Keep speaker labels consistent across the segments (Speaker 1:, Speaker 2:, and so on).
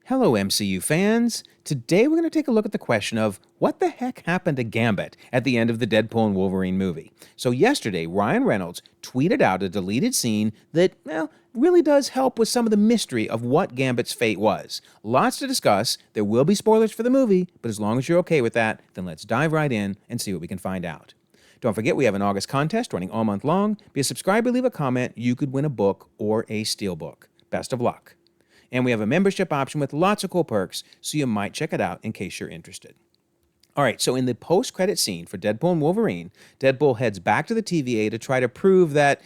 Speaker 1: Hello, MCU fans. Today we're going to take a look at the question of what the heck happened to Gambit at the end of the Deadpool and Wolverine movie. So yesterday, Ryan Reynolds tweeted out a deleted scene that, really does help with some of the mystery of what Gambit's fate was. Lots to discuss. There will be spoilers for the movie, but as long as you're okay with that, then let's dive right in and see what we can find out. Don't forget, we have an August contest running all month long. Be a subscriber, leave a comment. You could win a book or a steelbook. Best of luck. And we have a membership option with lots of cool perks, so you might check it out in case you're interested. All right, so in the post-credit scene for Deadpool and Wolverine, Deadpool heads back to the TVA to try to prove that,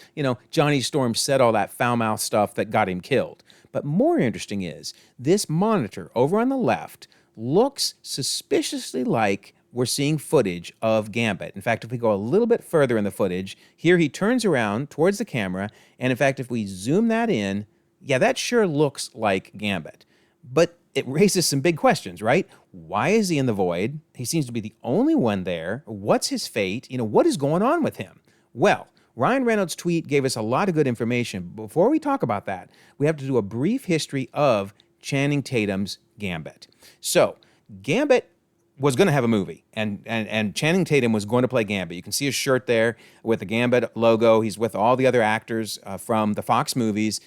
Speaker 1: Johnny Storm said all that foul-mouthed stuff that got him killed. But more interesting is, this monitor over on the left looks suspiciously like we're seeing footage of Gambit. In fact, if we go a little bit further in the footage, here he turns around towards the camera, and in fact, if we zoom that in, yeah, that sure looks like Gambit. But it raises some big questions, right? Why is he in the void? He seems to be the only one there. What's his fate? What is going on with him? Well, Ryan Reynolds' tweet gave us a lot of good information. Before we talk about that, we have to do a brief history of Channing Tatum's Gambit. So, Gambit was going to have a movie, and Channing Tatum was going to play Gambit. You can see his shirt there with the Gambit logo. He's with all the other actors from the Fox movies,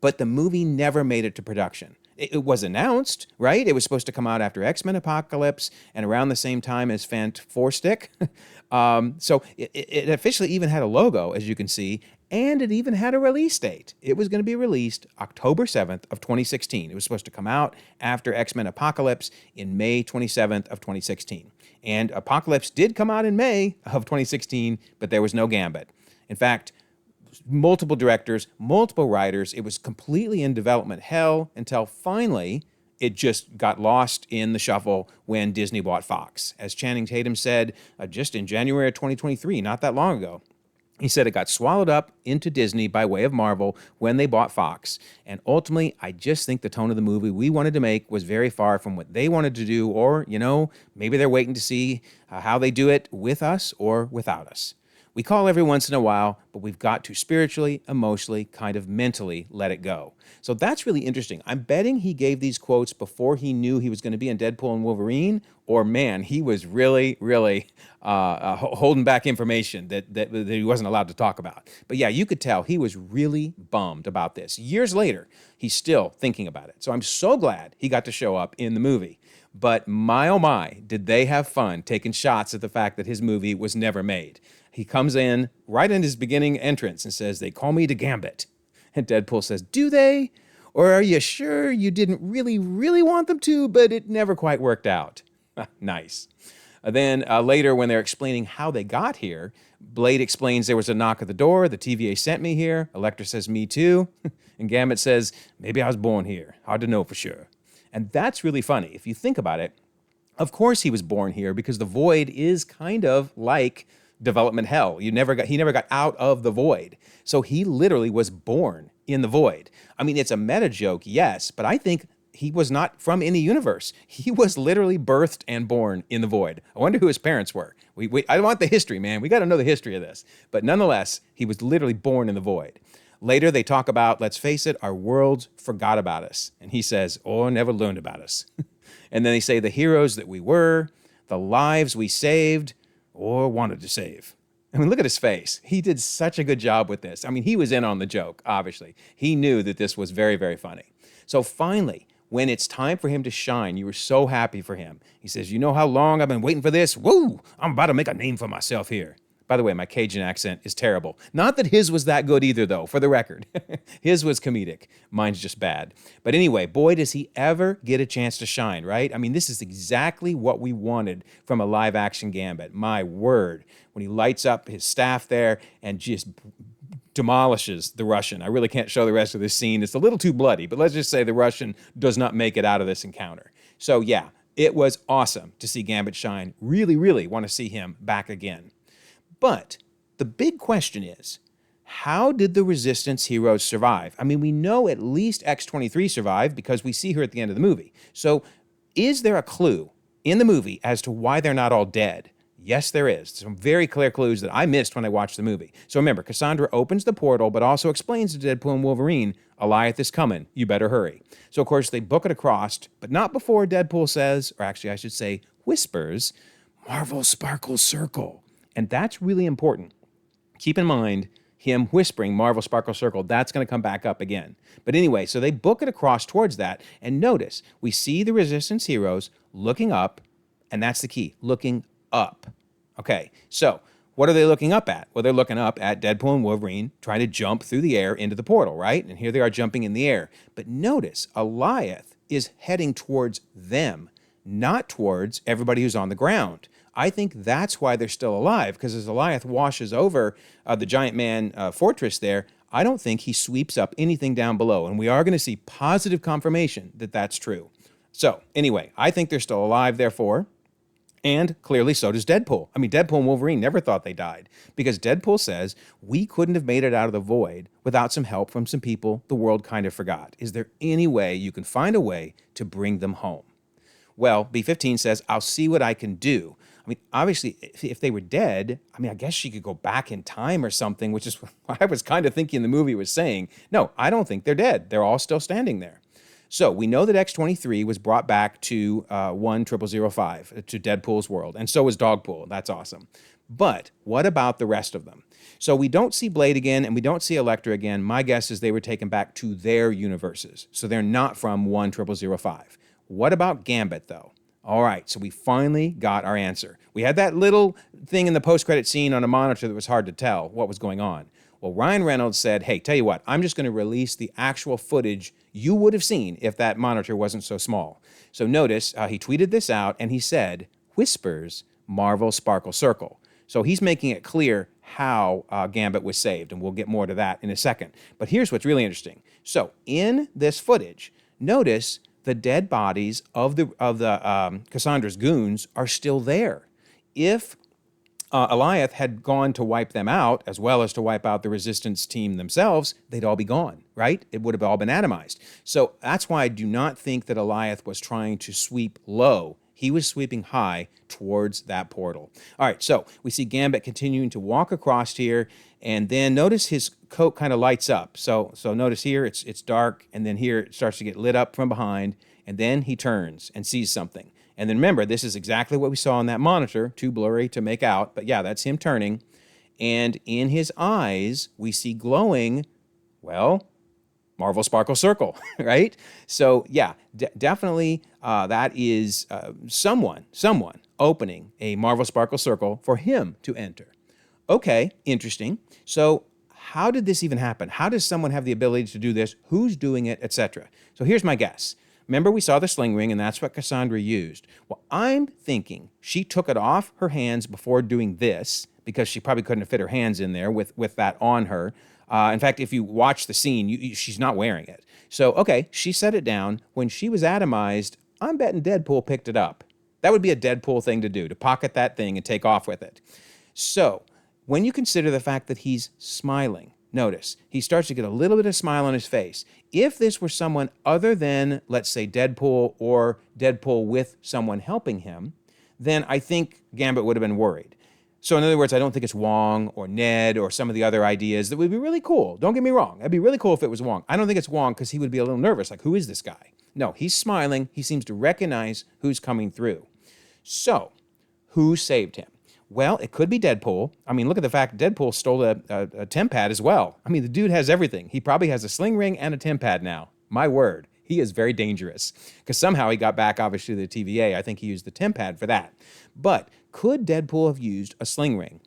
Speaker 1: but the movie never made it to production. It was announced, right? It was supposed to come out after X-Men Apocalypse and around the same time as Fant Four Stick. So it officially even had a logo, as you can see, and it even had a release date. It was going to be released October 7th of 2016. It was supposed to come out after X-Men Apocalypse in May 27th of 2016. And Apocalypse did come out in May of 2016, but there was no Gambit. In fact, multiple directors, multiple writers. It was completely in development hell until finally it just got lost in the shuffle when Disney bought Fox. As Channing Tatum said just in January of 2023, not that long ago, he said it got swallowed up into Disney by way of Marvel when they bought Fox. And ultimately, I just think the tone of the movie we wanted to make was very far from what they wanted to do, or, maybe they're waiting to see how they do it with us or without us. We call every once in a while, but we've got to spiritually, emotionally, kind of mentally let it go. So that's really interesting. I'm betting he gave these quotes before he knew he was going to be in Deadpool and Wolverine, or man, he was really, really holding back information that he wasn't allowed to talk about. But yeah, you could tell he was really bummed about this. Years later, he's still thinking about it. So I'm so glad he got to show up in the movie. But my oh my, did they have fun taking shots at the fact that his movie was never made. He comes in right in his beginning entrance and says, "They call me to Gambit." And Deadpool says, "Do they? Or are you sure you didn't really, really want them to, but it never quite worked out?" Nice. Then later, when they're explaining how they got here, Blade explains there was a knock at the door. The TVA sent me here. Elektra says, "Me too." And Gambit says, "Maybe I was born here. Hard to know for sure." And that's really funny. If you think about it, of course he was born here because the void is kind of like development hell. He never got out of the void. So he literally was born in the void. I mean, it's a meta joke, yes, but I think he was not from any universe. He was literally birthed and born in the void. I wonder who his parents were. I want the history, man. We got to know the history of this. But nonetheless, he was literally born in the void. Later, they talk about, let's face it, our worlds forgot about us. And he says, or never learned about us. And then they say the heroes that we were, the lives we saved, or wanted to save. I mean, look at his face. He did such a good job with this. I mean, he was in on the joke, obviously. He knew that this was very, very funny. So finally, when it's time for him to shine, you were so happy for him. He says, "You know how long I've been waiting for this? Woo! I'm about to make a name for myself here." By the way, my Cajun accent is terrible. Not that his was that good either, though, for the record. His was comedic. Mine's just bad. But anyway, boy, does he ever get a chance to shine, right? I mean, this is exactly what we wanted from a live-action Gambit. My word. When he lights up his staff there and just demolishes the Russian. I really can't show the rest of this scene. It's a little too bloody, but let's just say the Russian does not make it out of this encounter. So yeah, it was awesome to see Gambit shine. Really, really want to see him back again. But the big question is, how did the Resistance heroes survive? I mean, we know at least X-23 survived because we see her at the end of the movie. So is there a clue in the movie as to why they're not all dead? Yes, there is. Some very clear clues that I missed when I watched the movie. So remember, Cassandra opens the portal, but also explains to Deadpool and Wolverine, Goliath is coming. You better hurry. So, of course, they book it across, but not before Deadpool says, or actually, I should say, whispers, Marvel Sparkle Circle. And that's really important. Keep in mind, him whispering Marvel Sparkle Circle, that's going to come back up again. But anyway, so they book it across towards that. And notice, we see the Resistance heroes looking up, and that's the key, looking up. Okay, so what are they looking up at? Well, they're looking up at Deadpool and Wolverine trying to jump through the air into the portal, right? And here they are jumping in the air. But notice, Goliath is heading towards them, not towards everybody who's on the ground. I think that's why they're still alive, because as Goliath washes over the Giant Man fortress there, I don't think he sweeps up anything down below. And we are going to see positive confirmation that that's true. So anyway, I think they're still alive, therefore. And clearly so does Deadpool. I mean, Deadpool and Wolverine never thought they died, because Deadpool says, we couldn't have made it out of the void without some help from some people the world kind of forgot. Is there any way you can find a way to bring them home? Well, B-15 says, I'll see what I can do. I mean, obviously, if they were dead, I mean, I guess she could go back in time or something, which is what I was kind of thinking the movie was saying. No, I don't think they're dead. They're all still standing there. So we know that X-23 was brought back to 10005, to Deadpool's world, and so was Dogpool. That's awesome. But what about the rest of them? So we don't see Blade again, and we don't see Elektra again. My guess is they were taken back to their universes, so they're not from 10005. What about Gambit, though? All right, so we finally got our answer. We had that little thing in the post-credit scene on a monitor that was hard to tell what was going on. Well, Ryan Reynolds said, hey, tell you what, I'm just going to release the actual footage you would have seen if that monitor wasn't so small. So notice he tweeted this out, and he said, whispers, Marvel Sparkle Circle. So he's making it clear how Gambit was saved, and we'll get more to that in a second. But here's what's really interesting. So in this footage, notice the dead bodies of the Cassandra's goons are still there. If Goliath had gone to wipe them out, as well as to wipe out the Resistance team themselves, they'd all be gone, right? It would have all been atomized. So that's why I do not think that Goliath was trying to sweep low. He was sweeping high towards that portal. All right, so we see Gambit continuing to walk across here, and then notice his coat kind of lights up. So notice here it's dark, and then here it starts to get lit up from behind, and then he turns and sees something. And then remember, this is exactly what we saw on that monitor, too blurry to make out, but yeah, that's him turning. And in his eyes, we see glowing, well, Marvel Sparkle Circle, right? So yeah, definitely that is someone opening a Marvel Sparkle Circle for him to enter. Okay, interesting. So how did this even happen? How does someone have the ability to do this? Who's doing it, etc.? So here's my guess. Remember, we saw the sling ring, and that's what Cassandra used. Well, I'm thinking she took it off her hands before doing this, because she probably couldn't have fit her hands in there with that on her. In fact, if you watch the scene, she's not wearing it. So, okay, she set it down. When she was atomized, I'm betting Deadpool picked it up. That would be a Deadpool thing to do, to pocket that thing and take off with it. So, when you consider the fact that he's smiling, notice, he starts to get a little bit of smile on his face. If this were someone other than, let's say, Deadpool, or Deadpool with someone helping him, then I think Gambit would have been worried. So in other words, I don't think it's Wong or Ned or some of the other ideas that would be really cool. Don't get me wrong. It'd be really cool if it was Wong. I don't think it's Wong, because he would be a little nervous. Like, who is this guy? No, he's smiling. He seems to recognize who's coming through. So, who saved him? Well, it could be Deadpool. I mean, look at the fact Deadpool stole a temp pad as well. I mean, the dude has everything. He probably has a sling ring and a temp pad now. My word, he is very dangerous. Because somehow he got back, obviously, to the TVA. I think he used the temp pad for that. But could Deadpool have used a sling ring?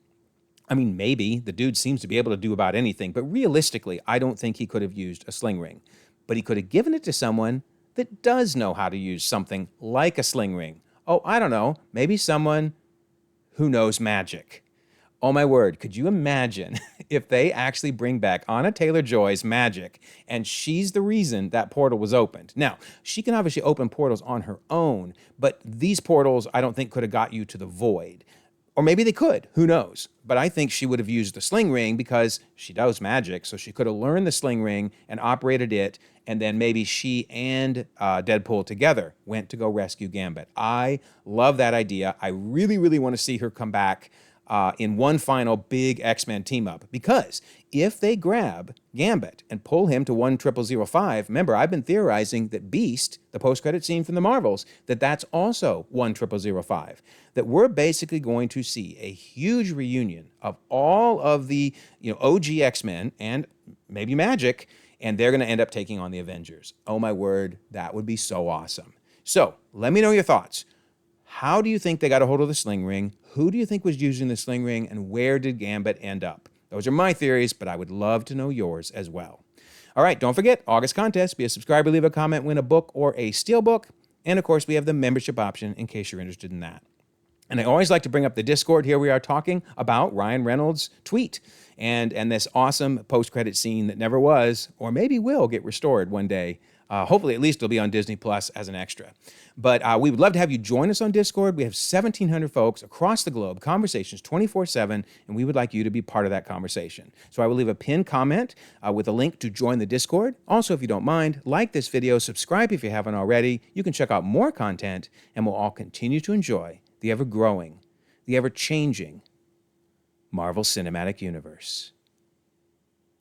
Speaker 1: I mean, maybe. The dude seems to be able to do about anything. But realistically, I don't think he could have used a sling ring. But he could have given it to someone that does know how to use something like a sling ring. Oh, I don't know. Maybe someone who knows magic. Oh my word, could you imagine if they actually bring back Anna Taylor-Joy's magic, and she's the reason that portal was opened? Now, she can obviously open portals on her own, but these portals I don't think could have got you to the void. Or maybe they could, who knows? But I think she would have used the sling ring because she knows magic, so she could have learned the sling ring and operated it, and then maybe she and Deadpool together went to go rescue Gambit. I love that idea. I really, really want to see her come back. in one final big X-Men team-up. Because if they grab Gambit and pull him to 10005, remember, I've been theorizing that Beast, the post-credit scene from the Marvels, that's also 10005. That we're basically going to see a huge reunion of all of the OG X-Men and maybe Magic, and they're going to end up taking on the Avengers. Oh my word, that would be so awesome. So let me know your thoughts. How do you think they got a hold of the sling ring? Who do you think was using the sling ring? And where did Gambit end up? Those are my theories, but I would love to know yours as well. All right, don't forget, August contest. Be a subscriber, leave a comment, win a book or a steelbook. And of course, we have the membership option in case you're interested in that. And I always like to bring up the Discord. Here we are talking about Ryan Reynolds' tweet and this awesome post-credit scene that never was, or maybe will, get restored one day. Hopefully, at least it'll be on Disney Plus as an extra. But we would love to have you join us on Discord. We have 1,700 folks across the globe, conversations 24/7, and we would like you to be part of that conversation. So I will leave a pinned comment with a link to join the Discord. Also, if you don't mind, like this video, subscribe if you haven't already. You can check out more content, and we'll all continue to enjoy the ever-growing, the ever-changing Marvel Cinematic Universe.